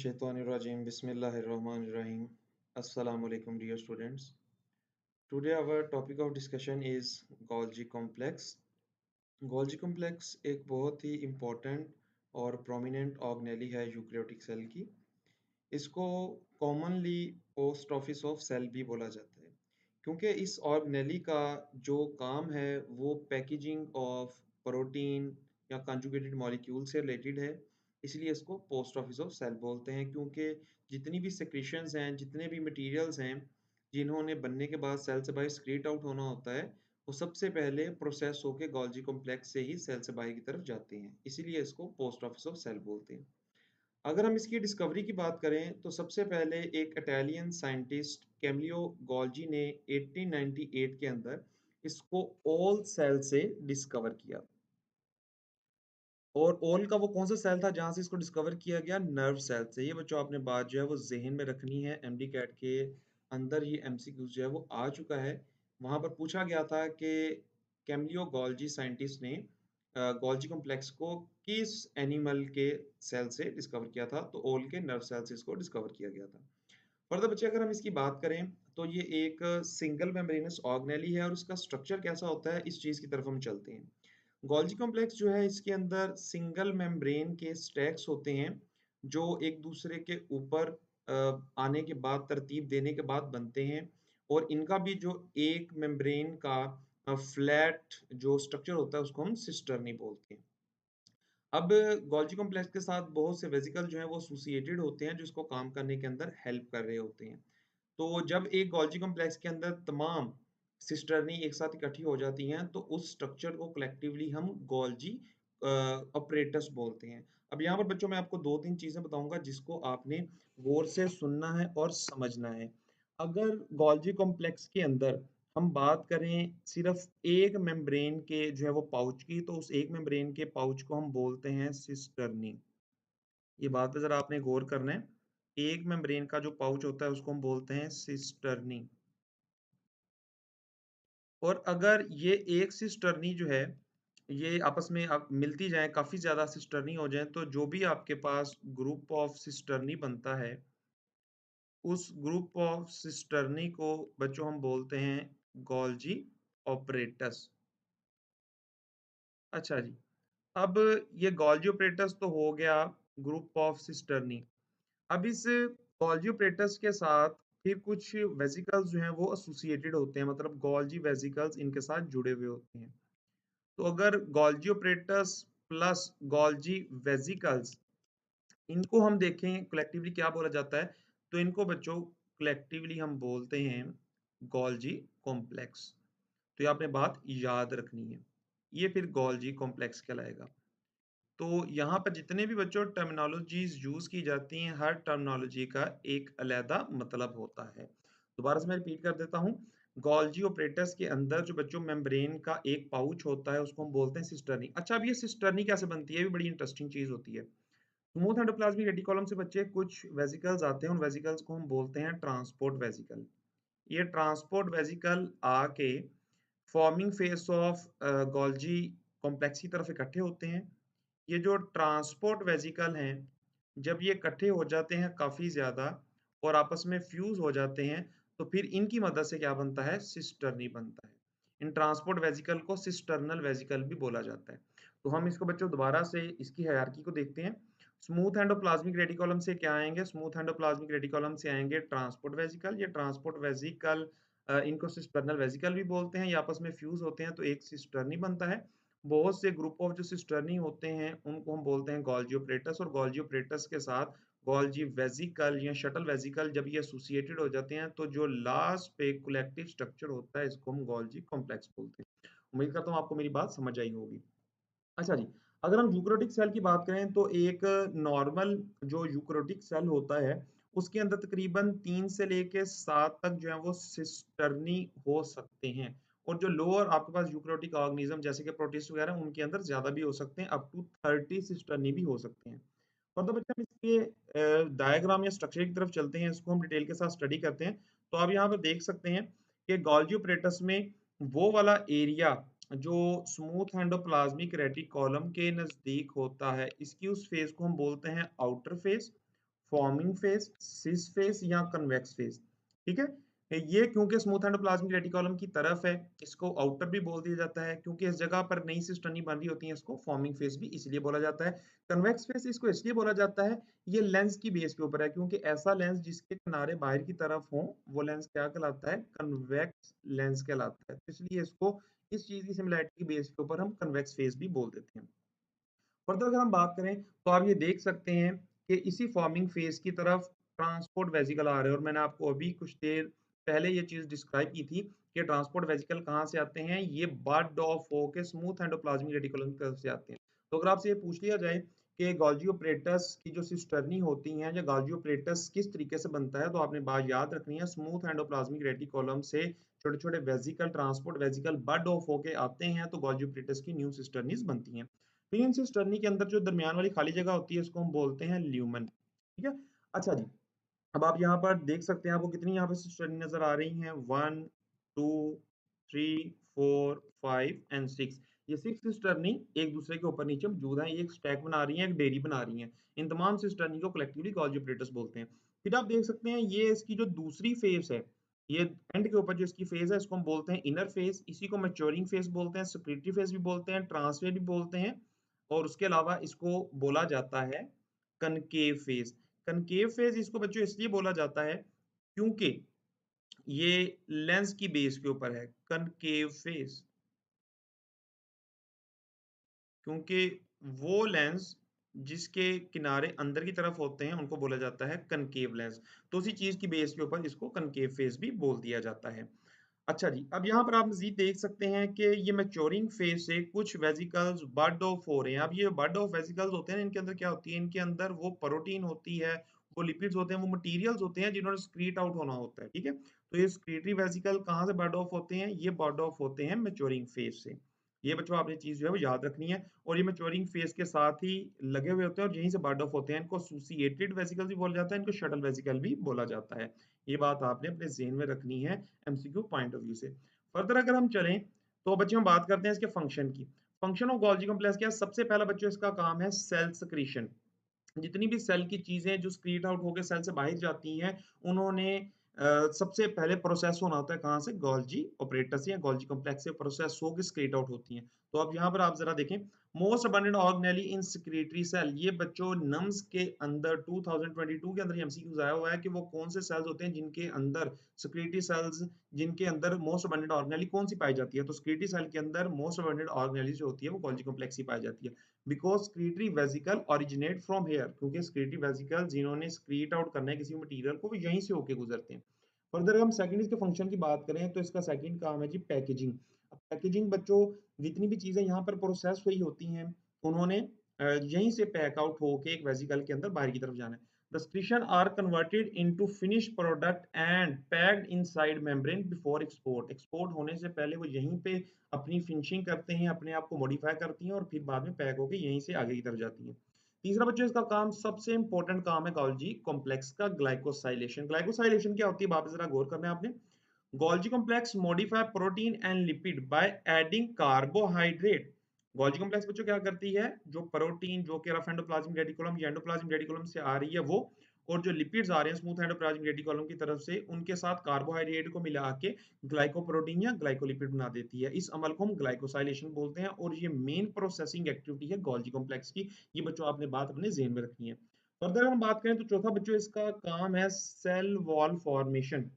Minash-shaytanir-rajim. Bismillahir-rahmanir-rahim. Assalamu alaikum, dear students. Today our topic of discussion is Golgi complex. Golgi complex एक बहुत ही important और prominent organelle है eukaryotic cell की। इसको commonly post office of cell भी बोला जाता है, क्योंकि इस organelle का जो काम है वो पैकेजिंग ऑफ प्रोटीन या कंजुगेटेड मॉलिक्यूल से रिलेटेड है। इसलिए इसको पोस्ट ऑफिस ऑफ सेल बोलते हैं, क्योंकि जितनी भी सेक्रेशंस हैं, जितने भी मटेरियल्स हैं जिन्होंने बनने के बाद सेल से बाहर स्क्रीट आउट होना होता है, वो सबसे पहले प्रोसेस होके गोल्जी कॉम्प्लेक्स से ही सेल से बाहर की तरफ जाते हैं। इसीलिए इसको पोस्ट ऑफिस ऑफ सेल बोलते हैं। अगर हम इसकी डिस्कवरी की बात करें तो सबसे पहले एक इटालियन साइंटिस्ट कैमिलियो गोल्जी ने 1898 के अंदर इसको ओल सेल से डिस्कवर किया। और ओल का वो कौन सा सेल था जहां से इसको डिस्कवर किया गया? नर्व सेल से। ये बच्चों आपने बात जो है वो जहन में रखनी है। एमडी कैट के अंदर ये एमसीक्यूज जो है वो आ चुका है। वहां पर पूछा गया था कि कैमिलियो गोल्जी साइंटिस्ट ने गोल्जी कॉम्प्लेक्स को किस एनिमल के सेल से डिस्कवर किया था? तो ओल के नर्व सेल से इसको डिस्कवर किया गया था। फर्दर बच्चे अगर हम इसकी बात करें तो ये एक सिंगल मेम्ब्रेनस ऑर्गेनेली है, और उसका स्ट्रक्चर कैसा होता है इस चीज की तरफ हम चलते हैं। गोल्जी कॉम्प्लेक्स जो है इसके अंदर सिंगल मेम्ब्रेन के स्टैक्स होते हैं जो एक दूसरे के ऊपर आने के बाद, तरतीब देने के बाद बनते हैं। और इनका भी जो एक मेम्ब्रेन का फ्लैट जो स्ट्रक्चर होता है उसको हम सिस्टर्नी बोलते हैं। अब गोल्जी कॉम्प्लेक्स के साथ बहुत से वेसिकल जो हैं वो एसोसिएटेड होते हैं जो इसको काम करने के अंदर हेल्प कर रहे होते हैं। तो जब एक गोल्जी कॉम्प्लेक्स के अंदर तमाम सिस्टर्नी एक साथ इकट्ठी हो जाती हैं तो उस स्ट्रक्चर को कलेक्टिवली हम गोल्जी ऑपरेटस बोलते हैं। अब यहाँ पर बच्चों मैं आपको दो तीन चीजें बताऊंगा जिसको आपने गौर से सुनना है और समझना है। अगर गोल्जी कॉम्प्लेक्स के अंदर हम बात करें सिर्फ एक मेम्ब्रेन के जो है वो पाउच की, तो उस एक मेम्ब्रेन के पाउच को हम बोलते हैं सिस्टर्नी। ये बात पे जरा आपने गौर करना है। एक मेम्ब्रेन का जो पाउच होता है उसको हम बोलते हैं सिस्टर्नी। और अगर ये एक सिस्टर्नी जो है ये आपस में आप मिलती जाए, काफी ज्यादा सिस्टर्नी हो जाए, तो जो भी आपके पास ग्रुप ऑफ सिस्टर्नी बनता है उस ग्रुप ऑफ सिस्टर्नी को बच्चों हम बोलते हैं गोल्जी ऑपरेटस। अच्छा जी, अब ये गोल्जी ऑपरेटस तो हो गया ग्रुप ऑफ सिस्टर्नी। अब इस गोल्जी ऑपरेटस के साथ फिर कुछ वेसिकल्स जो हैं वो एसोसिएटेड होते हैं, मतलब गोल्जी वेसिकल्स इनके साथ जुड़े हुए होते हैं। तो अगर Golgi apparatus plus Golgi vesicles इनको हम देखें कलेक्टिवली क्या बोला जाता है, तो इनको बच्चों कलेक्टिवली हम बोलते हैं गोल्जी कॉम्प्लेक्स। तो ये आपने बात याद रखनी है, ये फिर गोल्जी कॉम्प्लेक्स कहलाएगा। तो यहाँ पर जितने भी बच्चों टर्मिनोलॉजीज यूज की जाती हैं हर टर्मिनोलॉजी का एक अलग मतलब होता है। दोबारा से मैं रिपीट कर देता हूँ। गोल्जी ऑपरेटस के अंदर जो बच्चों मेम्ब्रेन का एक पाउच होता है उसको हम बोलते हैं सिस्टर्नी। अच्छा, अब ये सिस्टर्नी कैसे बनती है? ये भी बड़ी इंटरेस्टिंग चीज होती है। स्मूथ एंडोप्लाज्मिक रेटिकुलम से बच्चे कुछ वेसिकल्स आते हैं, उन वेसिकल्स को हम बोलते हैं ट्रांसपोर्ट वेसिकल। ये ट्रांसपोर्ट वेसिकल आके forming face of Golgi complex की तरफ इकट्ठे होते हैं। ये जो ट्रांसपोर्ट वेसिकल हैं जब ये इकट्ठे हो जाते हैं काफी ज्यादा और आपस में फ्यूज हो जाते हैं, तो फिर इनकी मदद से क्या बनता है? सिस्टर्नी बनता है। इन ट्रांसपोर्ट वेसिकल को सिस्टर्नल वेसिकल भी बोला जाता है। तो हम इसको बच्चों दोबारा से इसकी हायरार्की को देखते हैं। स्मूथ एंडोप्लाज्मिक रेटिकुलम से क्या आएंगे? स्मूथ एंडोप्लाज्मिक रेटिकुलम से आएंगे ट्रांसपोर्ट वेसिकल। ये ट्रांसपोर्ट वेसिकल इनको सिस्टर्नल वेसिकल भी बोलते हैं। ये आपस में फ्यूज होते हैं तो एक सिस्टर्नी बनता है। बहुत से ग्रुप ऑफ जो सिस्टर्नी होते हैं उनको हम बोलते हैं गोल्जी ऑपरेटस, और गोल्जी ऑपरेटस के साथ गोल्जी वेसिकल या शटल वेसिकल जब ये एसोसिएटेड हो जाते हैं तो जो लास्ट पे कलेक्टिव स्ट्रक्चर होता है इसको हम गोल्जी कॉम्प्लेक्स बोलते हैं। उम्मीद करता हूँ आपको मेरी बात समझ आई होगी। अच्छा जी, अगर हम यूकेरियोटिक सेल की बात करें तो एक नॉर्मल जो यूकेरियोटिक सेल होता है उसके अंदर तकरीबन 3 से लेके 7 तक जो है वो सिस्टर्नी हो सकते हैं। और जो लोअर आपके पास यूकेरियोटिक ऑर्गेनिज्म जैसे कि प्रोटिस्ट वगैरह उनके अंदर ज्यादा भी हो सकते हैं, अप टू 30 सिस्टर्नी भी हो सकते हैं। और तो बच्चे हम इसके डायग्राम या स्ट्रक्चर की तरफ चलते हैं, इसको हम डिटेल के साथ स्टडी करते हैं। तो आप यहाँ पर देख सकते हैं कि गोल्गी ऑपरेटस में वो वाला एरिया जो स्मूथ एंडोप्लाज्मिक रेटिकुलम के नजदीक होता है इसकी उस फेज को हम बोलते हैं आउटर फेज। फॉर्मिंग फेज, सिस फेज या कन्वेक्स फेज। ठीक है, ये क्योंकि स्मूथ एंडोप्लाज्मिक रेटिकुलम की तरफ है, इसको आउटर भी बोल दिया जाता है, क्योंकि इस जगह पर नई सिस्टर्नी बन रही होती है, इसको फॉर्मिंग फेज भी इसलिए बोला जाता है। कन्वेक्स फेज इसको इसलिए बोला जाता है, ये लेंस की बेस के ऊपर है, क्योंकि ऐसा लेंस जिसके किनारे बाहर की तरफ हो, वो लेंस क्या कहलाता है? कन्वेक्स लेंस कहलाता है। तो इसलिए इसको इस चीज की सिमिलैरिटी की बेस के ऊपर हम कन्वेक्स फेज भी बोल देते हैं। फर्दर अगर हम बात करें तो आप ये देख सकते हैं कि इसी फॉर्मिंग फेज की तरफ ट्रांसपोर्ट वेसिकल आ रहे हैं, और मैंने आपको अभी कुछ देर पहले ये चीज डिस्क्राइब की थी कि ट्रांसपोर्ट वेसिकल कहाँ से आते हैं, ये बड ऑफ होके स्मूथ एंडोप्लाज्मिक रेटिकुलम की तरफ से आते हैं। तो अगर आपसे ये पूछ लिया जाए कि गोल्गी ऑपरेटस की जो सिस्टर्नी होती हैं या गोल्गी ऑपरेटस किस तरीके से बनता है, तो आपने बात याद रखनी है, स्मूथ एंडोप्लाज्मिक रेटिकुलम से छोटे छोटे vesicle, transport vesicle bud off होके आते हैं, तो गोल्गी ऑपरेटस की न्यू सिस्टर्नीज बनती हैं। फिर सिस्टर्नी के अंदर जो दरमियान वाली खाली जगह होती है, इसको हम बोलते हैं ल्यूमन। ठीक है, अच्छा जी, अब आप यहाँ पर देख सकते हैं, आपको कितनी यहाँ पे सिस्टर्नी नजर आ रही हैं? 1 2 3 4 5 एंड 6। ये 6 सिस्टर्नी एक दूसरे के ऊपर नीचे मौजूद हैं, ये एक स्टैक बना रही हैं, एक डेयरी बना रही हैं। इन तमाम सिस्टर्नी को कलेक्टिवली गोल्गी ऑपरेटस बोलते हैं। फिर आप देख सकते हैं, ये इसकी जो दूसरी फेज है, ये एंड के ऊपर जो इसकी फेज है, इसको हम बोलते हैं इनर फेज। इसी को मैच्योरिंग फेज बोलते हैं, सेक्रेटरी फेज भी बोलते हैं, ट्रांसफेज भी बोलते हैं, और उसके अलावा इसको बोला जाता है कनकेव फेज। कनकेव फेज इसको बच्चों इसलिए बोला जाता है क्योंकि ये लेंस की बेस के ऊपर है, कनकेव फेज, क्योंकि वो लेंस जिसके किनारे अंदर की तरफ होते हैं उनको बोला जाता है कनकेव लेंस। तो उसी चीज की बेस के ऊपर इसको कनकेव फेज भी बोल दिया जाता है। अच्छा जी, अब यहाँ पर आप मज़ीद देख सकते हैं कि ये मैच्योरिंग फेज से कुछ वेसिकल्स बड ऑफ हो रहे हैं। अब ये बड ऑफ वेसिकल्स होते हैं, इनके अंदर क्या होती है? इनके अंदर वो प्रोटीन होती है, वो लिपिड्स होते हैं, वो मटेरियल्स होते हैं जिन्होंने स्क्रीट आउट होना होता है। ठीक है, तो ये स्क्रीटरी वेसिकल कहाँ से बड ऑफ होते हैं? ये बड ऑफ होते हैं मैच्योरिंग फेज से। ये बच्चों आपने चीज जो है वो याद रखनी है, और ये मैच्योरिंग फेज के साथ ही लगे हुए होते हैं और यहीं से बड ऑफ होते हैं। इनको एसोसिएटेड वेसिकल भी बोला जाता है, इनको शटल वेसिकल भी बोला जाता है। ये बात आपने अपने ज़हन में रखनी है एमसीक्यू पॉइंट ऑफ व्यू से। फर्दर अगर हम चलें तो बच्चे हम बात करते हैं इसके फंक्शन की। फंक्शन ऑफ गोल्गी कॉम्प्लेक्स क्या है? सबसे पहला बच्चों इसका काम है सेल सिक्रीशन। जितनी भी सेल की चीजें जो स्क्रीट आउट होकर सेल से बाहर जाती हैं, उन्होंने सबसे पहले प्रोसेस होना होता है कहाँ से? गोल्गी ऑपरेटस या गोल्गी कॉम्प्लेक्स से प्रोसेस होकर स्क्रीट आउट होती हैं। तो अब यहाँ पर आप जरा देखें, मोस्ट अबंडेंट ऑर्गेनेली इन सिक्रीटरी सेल, ये बच्चों नम्स के अंदर 2022 के अंदर एमसीक्यूज आया हुआ है कि वो कौन से सेल्स होते हैं जिनके अंदर सिक्रीटरी सेल्स, जिनके अंदर मोस्ट अबंडेंट ऑर्गेनेली कौन सी पाई जाती है? तो सिक्रीटरी सेल के अंदर मोस्ट अबंडेंट ऑर्गेनेली जो होती है वो गोल्गी कॉम्प्लेक्स ही पाई जाती है। Because excretory vesicle originate from here, क्योंकि स्क्रीटरी वेसिकल जिन्होंने स्क्रीट आउट करना है किसी मटेरियल को, वो यहीं से होके गुजरते हैं। फर्दर हम सेकंड इसके फंक्शन की बात करें तो इसका सेकंड काम है जी पैकेजिंग। अब पैकेजिंग बच्चों, जितनी भी चीजें यहाँ पर प्रोसेस हुई होती हैं, उन्होंने यहीं से पैक आउट होके एक वेसिकल के अंदर बाहर की तरफ जाना है। The secretion are converted into finished product and packed inside membrane before export. Export होने से पहले वो यहीं पे अपनी फिनिशिंग करते हैं, अपने आप को मॉडिफाई करती हैं, और फिर बाद में पैक होके यहीं से आगे की तरफ जाती हैं। तीसरा बच्चों इसका काम, सबसे इंपॉर्टेंट काम है गोल्गी कॉम्प्लेक्स का, ग्लाइकोसाइलेशन। ग्लाइकोसाइलेशन क्या होती है? बाप जरा गौर करना है आपने। Golgi complex modify protein and lipid by adding carbohydrate. Golgi complex बच्चों क्या करती है? जो प्रोटीन जो कि रफ एंडोप्लाज्मिक रेटिकुलम या एंडोप्लाज्मिक रेटिकुलम से आ रही है वो, और जो लिपिड्स आ रहे हैं स्मूथ एंडोप्लाज्मिक रेटिकुलम की तरफ से, उनके साथ कार्बोहाइड्रेट को मिला के ग्लाइकोप्रोटीन या ग्लाइकोलिपिड बना देती है। इस अमल को हम ग्लाइकोसाइलेशन बोलते हैं, और ये मेन प्रोसेसिंग एक्टिविटी है गोल्गी कॉम्प्लेक्स की। ये बच्चों आपने बात अपने जेहन में रखनी है। फर्दर हम बात करें तो चौथा बच्चों इसका काम है सेल वॉल फॉर्मेशन।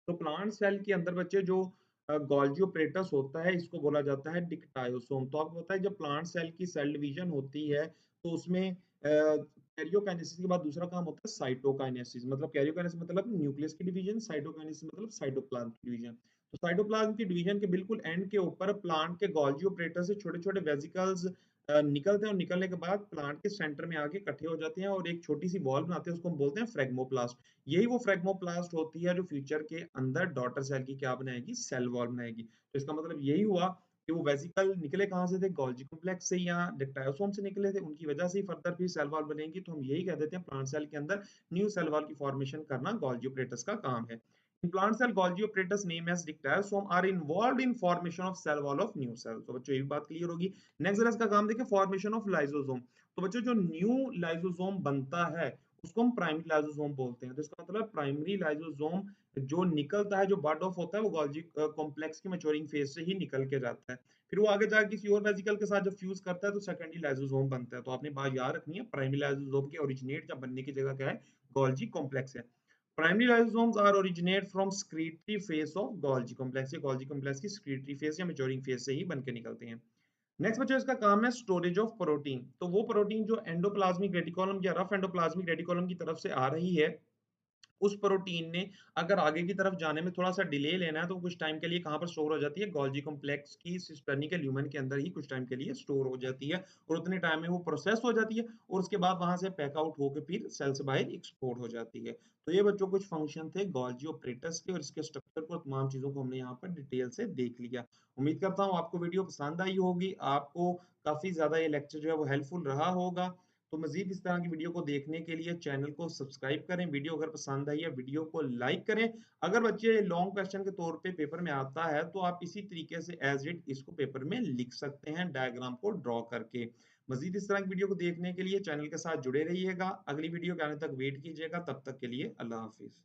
तो प्लांट सेल के अंदर बच्चे जो गोल्गी ऑपरेटस होता है, इसको बोला जाता है डिक्टायोसोम। तो आपको पता है जब प्लांट सेल की सेल डिवीजन होती है, तो उसमें कैरियोकाइनेसिस के बाद दूसरा काम होता है साइटोकाइनेसिस। मतलब कैरियोकाइनेसिस मतलब न्यूक्लियस की डिवीजन, साइटोकाइनेसिस मतलब साइटोप्लाज्म की डिवीजन। तो साइटोप्लाज्म की डिवीजन के बिल्कुल एंड के ऊपर प्लांट के गोल्गी ऑपरेटर से छोटे छोटे वेसिकल्स निकलते हैं, और निकलने के बाद प्लांट के सेंटर में आके इकट्ठे हो जाते हैं और एक छोटी सी बॉल बनाते हैं, उसको हम बोलते हैं फ्रेगमोप्लास्ट। यही वो फ्रेगमोप्लास्ट होती है जो फ्यूचर के अंदर डॉटर सेल की क्या बनाएगी? सेल वॉल बनाएगी। तो इसका मतलब यही हुआ कि वो वेसिकल निकले कहाँ से थे? गोल्गी कॉम्प्लेक्स से या डिक्टायोसोम से निकले थे, उनकी वजह से ही फर्दर फिर सेल वॉल बनेगी। तो हम यही कह देते हैं प्लांट सेल के अंदर न्यू सेल वॉल की फॉर्मेशन करना गोल्गी ऑपरेटस का काम है। In plant cell, Golgi operators named as dictyosome are involved in formation of cell wall of new cell। तो बच्चों ये भी बात क्लियर होगी। नेक्स्ट जरा इसका काम देखिए, फॉर्मेशन ऑफ लाइसोसोम। तो बच्चों जो न्यू लाइसोसोम बनता है उसको हम प्राइमरी लाइसोसोम बोलते हैं। तो इसका मतलब प्राइमरी लाइसोसोम जो निकलता है, जो बड ऑफ होता है, वो गोल्गी कॉम्प्लेक्स की मैच्योरिंग फेज से ही निकल के जाता है। फिर वो आगे जाके किसी और वेसिकल के साथ जब फ्यूज करता है तो सेकेंडरी लाइसोसोम बनता है। तो आपने बात याद रखनी है, प्राइमरी लाइसोसोम के ओरिजिनेट या बनने की जगह क्या है, गोल्गी कॉम्प्लेक्स है। Primary lysosomes are originate from secretory phase of Golgi complex. ये गोल्गी कॉम्प्लेक्स की स्क्रीटरी फेज या मैच्योरिंग फेज से ही बन के निकलते हैं। नेक्स्ट बच्चों इसका काम है स्टोरेज ऑफ प्रोटीन। तो वो प्रोटीन जो एंडोप्लाज्मिक रेटिकुलम या रफ एंडोप्लाज्मिक रेटिकुलम की तरफ से आ रही है, उस प्रोटीन ने अगर आगे की तरफ जाने में थोड़ा-सा डिले लेना है, तो कुछ टाइम के लिए कहाँ पर स्टोर हो जाती है, गोल्गी कॉम्प्लेक्स की सिस्टर्नी के ल्यूमेन के अंदर ही कुछ टाइम के लिए स्टोर हो जाती है, और उतने टाइम में वो प्रोसेस हो जाती है और उसके बाद वहाँ से पैक आउट होके फिर सेल से बाहर एक्सपोर्ट हो जाती है। तो ये बच्चों कुछ फंक्शन थे गोल्गी ऑपरेटर्स के, और इसके स्ट्रक्चर को, तमाम चीज़ों को हमने यहाँ पर डिटेल से देख लिया। उम्मीद करता हूँ आपको वीडियो पसंद आई होगी, आपको काफ़ी ज़्यादा ये लेक्चर जो है वो हेल्पफुल रहा होगा। तो मज़ीद इस तरह की वीडियो को देखने के लिए चैनल को सब्सक्राइब करें, वीडियो अगर पसंद आई है वीडियो को लाइक करें। अगर बच्चे लॉन्ग क्वेश्चन के तौर पे पेपर में आता है तो आप इसी तरीके से एज इट इसको पेपर में लिख सकते हैं, डायग्राम को ड्रॉ करके। मज़ीद इस तरह की वीडियो को देखने के लिए चैनल के साथ जुड़े रहिएगा, अगली वीडियो के आने तक वेट कीजिएगा, तब तक के लिए अल्लाह हाफिज़।